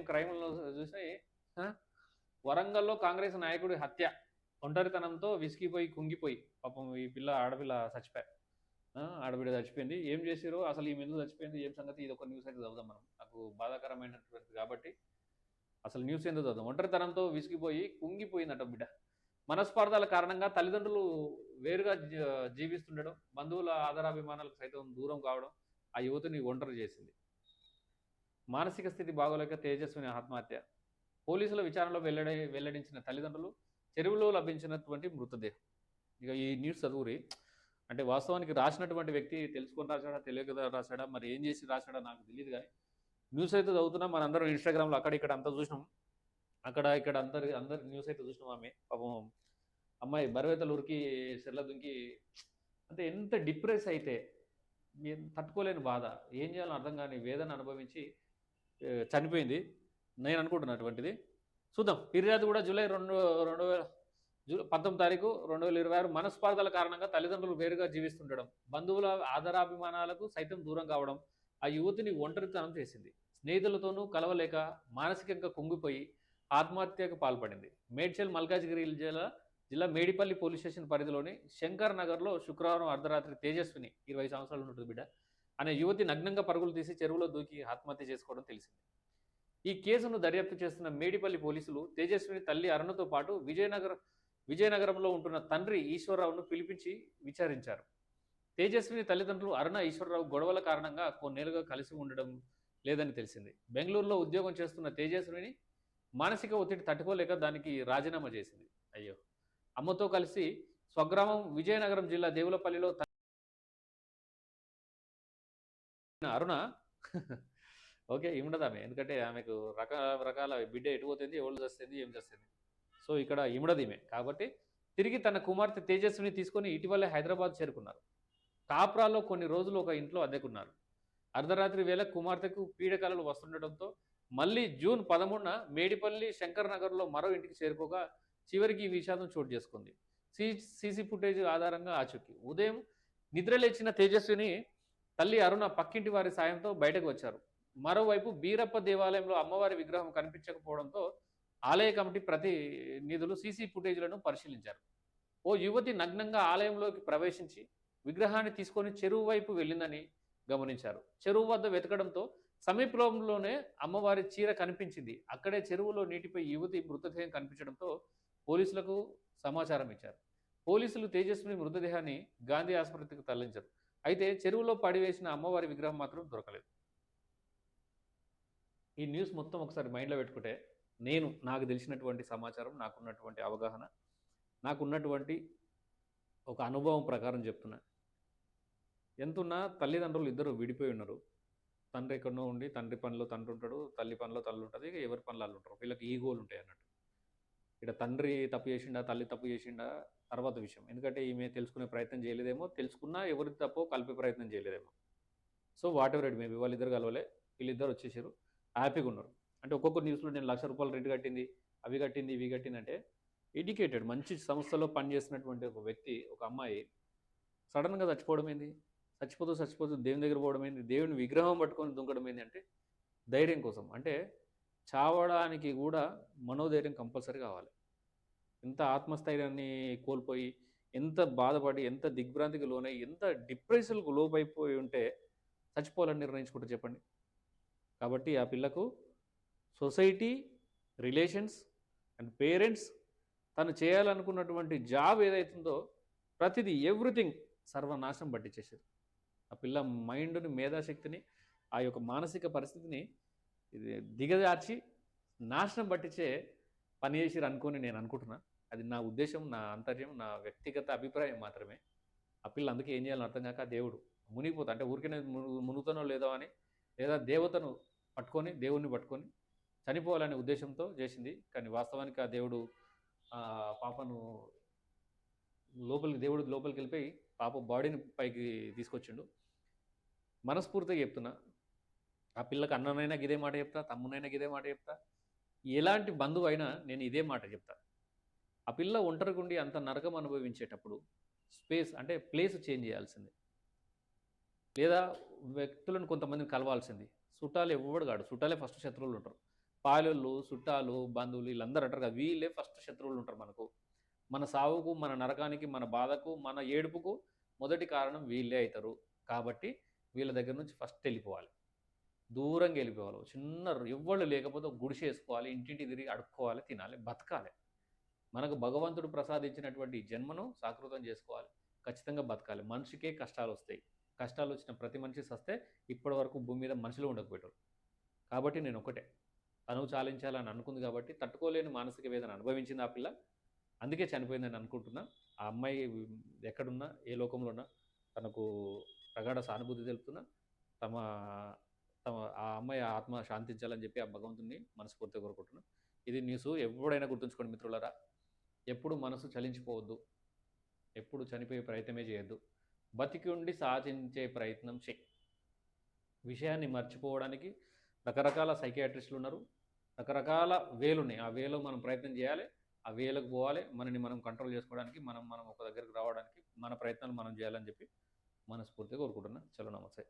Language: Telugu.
క్రైమ్‌లో చూసి ఆ! వరంగల్‌లో కాంగ్రెస్ నాయకుడి హత్య. ఒంటరితనంతో విసిగిపోయి, కుంగిపోయి పాపం ఈ ఆడపిల్ల చచ్చిపాయే. ఆడబిడ్డ చచ్చిపోయింది. ఏం చేసిర్రో అసలు ఈమె ఎందుకు చచ్చిపోయింది? ఏం సంగతి? ఇదొక న్యూస్ అయితే చదువుదాం మనం. నాకు బాధాకరమైనటువంటిది కాబట్టి అసలు న్యూస్ ఏందో చదువుదాం. ఒంటరితనంతో విసిగిపోయి, కుంగిపోయిందట బిడ్డ. మనస్పార్థాల కారణంగా తల్లిదండ్రులు వేరుగా జీవిస్తుండడం, బంధువుల ఆదరాభిమానాలకు సైతం దూరం కావడం ఆ యువతిని ఒంటరి చేసింది. మానసిక స్థితి బాగోలేక తేజస్విని ఆత్మహత్య. పోలీసుల విచారణలో వెల్లడించిన తల్లిదండ్రులు చెరువులో లభించినటువంటి మృతదేహం. ఇక ఈ న్యూస్ చదువురి. అంటే వాస్తవానికి రాసినటువంటి వ్యక్తి తెలుసుకొని రాశాడా, తెలియక రాశాడా, మరి ఏం చేసి రాశాడా నాకు తెలియదు కానీ న్యూస్ అయితే చదువుతున్నాం. మనందరం ఇన్‌స్టాగ్రామ్‌లో అక్కడ ఇక్కడ అంతా చూసినాం. అక్కడ ఇక్కడ అందరి న్యూస్ అయితే చూసినాం ఆమె. పాపం అమ్మాయి బరువెతలు ఉరికి చెర్ల దుంకి అంటే ఎంత డిప్రెస్ అయితే తట్టుకోలేని బాధ. ఏం చేయాలో అర్థం కాని వేదన అనుభవించి చనిపోయింది. నేను అనుకుంటున్నా అటువంటిది. చూద్దాం. ఫిర్యాదు కూడా జూలై 19 తారీఖు 2026 మనస్పార్థాల కారణంగా తల్లిదండ్రులు వేరుగా జీవిస్తుండడం, బంధువుల ఆదరాభిమానాలకు సైతం దూరం కావడం ఆ యువతిని ఒంటరితనం చేసింది. స్నేహితులతోనూ కలవలేక మానసికంగా కుంగిపోయి ఆత్మహత్యకు పాల్పడింది. మేడ్చల్ మల్కాజ్గిరి జిల్లా మేడిపల్లి పోలీస్ స్టేషన్ పరిధిలోని శంకర్ నగర్లో శుక్రవారం అర్ధరాత్రి తేజస్విని 20 సంవత్సరాలు ఉంటుంది బిడ్డ అనే యువతి నగ్నంగా పరుగులు తీసి చెరువులో దూకి ఆత్మహత్య చేసుకోవడం తెలిసింది. ఈ కేసును దర్యాప్తు చేస్తున్న మేడిపల్లి పోలీసులు తేజస్విని తల్లి అరుణతో పాటు విజయనగరంలో ఉంటున్న తండ్రి ఈశ్వరరావును పిలిపించి విచారించారు. తేజస్విని తల్లిదండ్రులు అరుణ, ఈశ్వరరావు గొడవల కారణంగా కొన్నేళ్లుగా కలిసి ఉండడం లేదని తెలిసింది. బెంగళూరులో ఉద్యోగం చేస్తున్న తేజస్విని మానసిక ఒత్తిడి తట్టుకోలేక దానికి రాజీనామా చేసింది. అయ్యో! అమ్మతో కలిసి స్వగ్రామం విజయనగరం జిల్లా దేవులపల్లిలో అరుణ ఓకే ఇమిడదామె. ఎందుకంటే ఆమెకు రకరకాల బిడ్డ ఎటు పోతుంది, ఎవరు చేస్తుంది, ఏం చేస్తుంది. సో ఇక్కడ ఇమిడదీమె. కాబట్టి తిరిగి తన కుమార్తె తేజస్విని తీసుకొని ఇటీవలే హైదరాబాద్ చేరుకున్నారు. కాప్రాలో కొన్ని రోజులు ఒక ఇంట్లో అద్దెకున్నారు. అర్ధరాత్రి వేళ కుమార్తెకు పీడకలలు వస్తుండటంతో మళ్ళీ జూన్ 13న మేడిపల్లి శంకర్ నగర్లో మరో ఇంటికి చేరుకోగా చివరికి ఈ విషాదం చోటు చేసుకుంది. సీసీ ఫుటేజ్ ఆధారంగా ఆచూకీ. ఉదయం నిద్రలేచిన తేజస్విని తల్లి అరుణ పక్కింటి వారి సాయంతో బయటకు వచ్చారు. మరోవైపు బీరప్ప దేవాలయంలో అమ్మవారి విగ్రహం కనిపించకపోవడంతో ఆలయ కమిటీ ప్రతినిధులు సీసీ ఫుటేజ్లను పరిశీలించారు. ఓ యువతి నగ్నంగా ఆలయంలోకి ప్రవేశించి విగ్రహాన్ని తీసుకొని చెరువు వైపు వెళ్ళిందని గమనించారు. చెరువు వద్ద వెతకడంతో సమీపంలోనే అమ్మవారి చీర కనిపించింది. అక్కడే చెరువులో నీటిపై యువతి మృతదేహం కనిపించడంతో పోలీసులకు సమాచారం ఇచ్చారు. పోలీసులు తేజస్విని మృతదేహాన్ని గాంధీ ఆసుపత్రికి తరలించారు. అయితే చెరువులో పడివేసిన అమ్మవారి విగ్రహం మాత్రం దొరకలేదు. ఈ న్యూస్ మొత్తం ఒకసారి మైండ్లో పెట్టుకుంటే నాకు తెలిసినటువంటి సమాచారం, నాకున్నటువంటి అవగాహన, నాకున్నటువంటి ఒక అనుభవం ప్రకారం చెప్తున్నా. ఎంతున్నా తల్లిదండ్రులు ఇద్దరు విడిపోయి ఉన్నారు. తండ్రి ఎక్కడనో ఉండి తండ్రి పనిలో తండ్రి ఉంటాడు, తల్లి పనిలో తల్లి ఉంటుంది. ఎవరి పనులు వాళ్ళు ఉంటారు. వీళ్ళకి ఈగోలు ఉంటాయి అన్నట్టు. ఇక్కడ తండ్రి తప్పు చేసిండా, తల్లి తప్పు చేసిండా తర్వాత విషయం. ఎందుకంటే ఈమె తెలుసుకునే ప్రయత్నం చేయలేదేమో, తెలుసుకున్నా ఎవరికి తప్పో కలిపే ప్రయత్నం చేయలేదేమో. So whatever it maybe వాళ్ళిద్దరు కలవలే, వీళ్ళిద్దరు వచ్చేసారు, హ్యాపీగా ఉన్నారు. అంటే ఒక్కొక్క న్యూస్లో నేను ₹1,00,000 రెంట్ కట్టింది, అవి కట్టింది, ఇవి కట్టింది అంటే ఎడ్యుకేటెడ్ మంచి సంస్థలో పనిచేస్తున్నటువంటి ఒక వ్యక్తి, ఒక అమ్మాయి సడన్గా చచ్చిపోవడం ఏంది, చచ్చిపోతూ దేవుని దగ్గర పోవడం ఏంది, దేవుని విగ్రహం పట్టుకొని దుంకడం ఏంది అంటే ధైర్యం కోసం. అంటే చావడానికి కూడా మనోధైర్యం కంపల్సరీ కావాలి. ఎంత ఆత్మస్థైర్యాన్ని కోల్పోయి, ఎంత బాధపడి, ఎంత దిగ్భ్రాంతికి లోనై, ఎంత డిప్రెషన్కు లోపైపోయి ఉంటే చచ్చిపోవాలని నిర్ణయించుకుంటే చెప్పండి. కాబట్టి ఆ పిల్లకు సొసైటీ, రిలేషన్స్ అండ్ పేరెంట్స్ తను చేయాలనుకున్నటువంటి జాబ్ ఏదైతుందో ప్రతిదీ ఎవ్రీథింగ్ సర్వనాశనం పట్టించేసారు. ఆ పిల్ల మైండ్ని, మేధాశక్తిని, ఆ యొక్క మానసిక పరిస్థితిని దిగజార్చి నాశనం పట్టించే పని చేసిరు అనుకొని నేను అనుకుంటున్నా. అది నా ఉద్దేశం, నా అంతర్యం, నా వ్యక్తిగత అభిప్రాయం మాత్రమే. ఆ పిల్ల అందుకే ఏం చేయాలని అర్థం కాక దేవుడు మునిగిపోతా అంటే ఊరికే మునుగుతానో లేదో అని, లేదా దేవుణ్ణి పట్టుకొని చనిపోవాలనే ఉద్దేశంతో చేసింది. కానీ వాస్తవానికి ఆ దేవుడు పాపను దేవుడు లోపలికి వెళ్ళిపోయి పాప బాడీని పైకి తీసుకొచ్చిండు. మనస్ఫూర్తిగా చెప్తున్నా, ఆ పిల్లకి అన్ననైనా ఇదే మాట చెప్తా, తమ్మునైనా ఇదే మాట చెప్తా, ఎలాంటి బంధువు అయినా నేను ఇదే మాట చెప్తా. ఆ పిల్ల ఒంటరిగుండి అంత నరకం అనుభవించేటప్పుడు ప్లేస్ చేంజ్ చేయాల్సింది, లేదా వ్యక్తులను కొంతమందిని కలవాల్సింది. చుట్టాలు ఎవ్వడు కాడు, చుట్టాలే ఫస్ట్ శత్రువులు ఉంటారు. పాలోళ్ళు, చుట్టాలు, బంధువులు వీళ్ళందరూ అంటారు కదా, వీళ్ళే ఫస్ట్ శత్రువులు ఉంటారు మనకు. మన సావుకు, మన నరకానికి, మన బాధకు, మన ఏడుపుకు మొదటి కారణం వీళ్ళే అవుతారు. కాబట్టి వీళ్ళ దగ్గర నుంచి ఫస్ట్ వెళ్ళిపోవాలి, దూరంగా వెళ్ళిపోవాలి. చిన్న ఎవ్వళ్ళు లేకపోతే ఒక గుడిసె వేసుకోవాలి, ఇంటింటి తిరిగి అడుక్కోవాలి, తినాలి, బతకాలి. మనకు భగవంతుడు ప్రసాదించినటువంటి జన్మను సాకృతం చేసుకోవాలి, ఖచ్చితంగా బతకాలి. మనిషికే కష్టాలు వస్తాయి. కష్టాలు వచ్చిన ప్రతి మనిషి సస్తే ఇప్పటి వరకు భూమి మీద మనుషులు ఉండకపోయారు. కాబట్టి నేను ఒకటే, తనువు చాలించాలని అనుకుంది కాబట్టి, తట్టుకోలేని మానసిక వేదన అనుభవించింది ఆ పిల్ల, అందుకే చనిపోయిందని అనుకుంటున్నా. ఆ అమ్మాయి ఎక్కడున్నా, ఏ లోకంలో ఉన్నా తనకు ప్రగాఢ సానుభూతి తెలుపుతున్నా. తమ తమ ఆ అమ్మాయి ఆత్మ శాంతించాలని చెప్పి ఆ భగవంతుని మనస్ఫూర్తిగా కోరుకుంటున్నా. ఇది న్యూస్ ఎప్పుడైనా గుర్తుంచుకోండి మిత్రులారా. ఎప్పుడు మనసు చలించిపోవద్దు, ఎప్పుడు చనిపోయే ప్రయత్నమే చేయొద్దు. బతికి ఉండి సాధించే ప్రయత్నం చేయి. విషయాన్ని మర్చిపోవడానికి రకరకాల సైకియాట్రిస్టులు ఉన్నారు, రకరకాల వేలున్నాయి. ఆ వేలో మనం ప్రయత్నం చేయాలి, ఆ వేలకు పోవాలి. మనని మనం కంట్రోల్ చేసుకోవడానికి, మనం ఒక దగ్గరికి రావడానికి మన ప్రయత్నాలు మనం చేయాలని చెప్పి మనస్ఫూర్తిగా కోరుకుంటున్నా. చలో, నమస్తే.